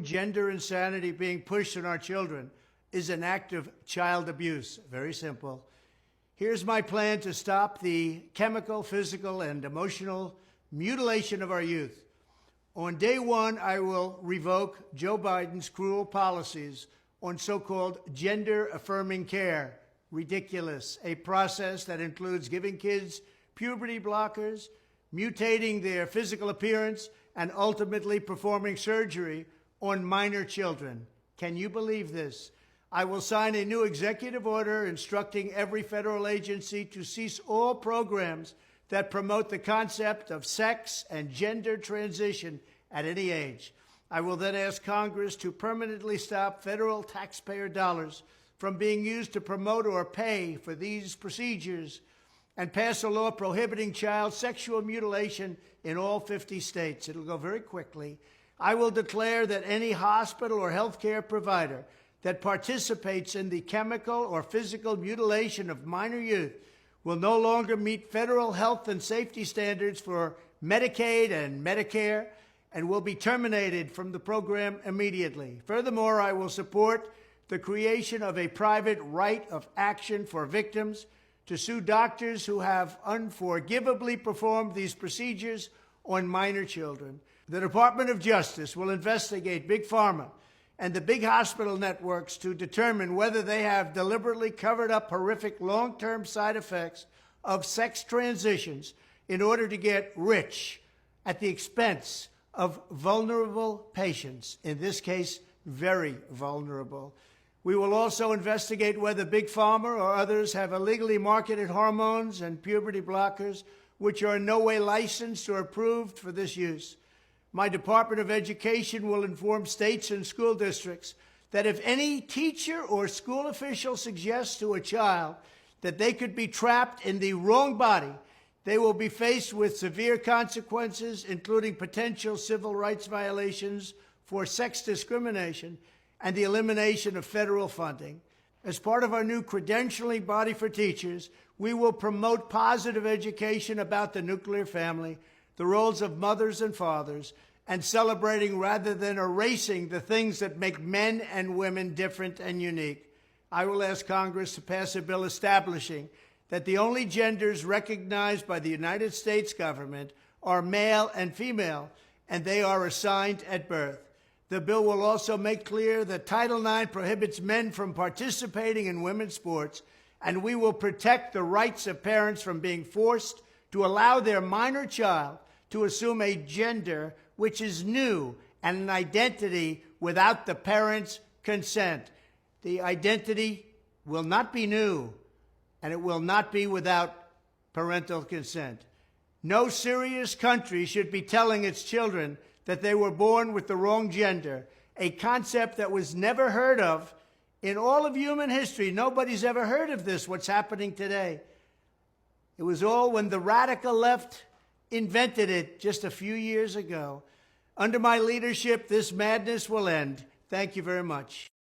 Gender insanity being pushed on our children is an act of child abuse. Very simple. Here's my plan to stop the chemical, physical, and emotional mutilation of our youth. On day one, I will revoke Joe Biden's cruel policies on so-called gender-affirming care. Ridiculous. A process that includes giving kids puberty blockers, mutating their physical appearance, and ultimately performing surgery on minor children. Can you believe this? I will sign a new executive order instructing every federal agency to cease all programs that promote the concept of sex and gender transition at any age. I will then ask Congress to permanently stop federal taxpayer dollars from being used to promote or pay for these procedures and pass a law prohibiting child sexual mutilation in all 50 states. It'll go very quickly. I will declare that any hospital or healthcare provider that participates in the chemical or physical mutilation of minor youth will no longer meet federal health and safety standards for Medicaid and Medicare and will be terminated from the program immediately. Furthermore, I will support the creation of a private right of action for victims to sue doctors who have unforgivably performed these procedures on minor children. The Department of Justice will investigate Big Pharma and the big hospital networks to determine whether they have deliberately covered up horrific long-term side effects of sex transitions in order to get rich at the expense of vulnerable patients, in this case, very vulnerable. We will also investigate whether Big Pharma or others have illegally marketed hormones and puberty blockers which are in no way licensed or approved for this use. My Department of Education will inform states and school districts that if any teacher or school official suggests to a child that they could be trapped in the wrong body, they will be faced with severe consequences, including potential civil rights violations for sex discrimination and the elimination of federal funding. As part of our new credentialing body for teachers, we will promote positive education about the nuclear family, the roles of mothers and fathers, and celebrating rather than erasing the things that make men and women different and unique. I will ask Congress to pass a bill establishing that the only genders recognized by the United States government are male and female, and they are assigned at birth. The bill will also make clear that Title IX prohibits men from participating in women's sports, and we will protect the rights of parents from being forced to allow their minor child to assume a gender which is new and an identity without the parent's consent. The identity will not be new, and it will not be without parental consent. No serious country should be telling its children that they were born with the wrong gender, a concept that was never heard of in all of human history. Nobody's ever heard of this, what's happening today. It was all when the radical left invented it just a few years ago. Under my leadership, this madness will end. Thank you very much.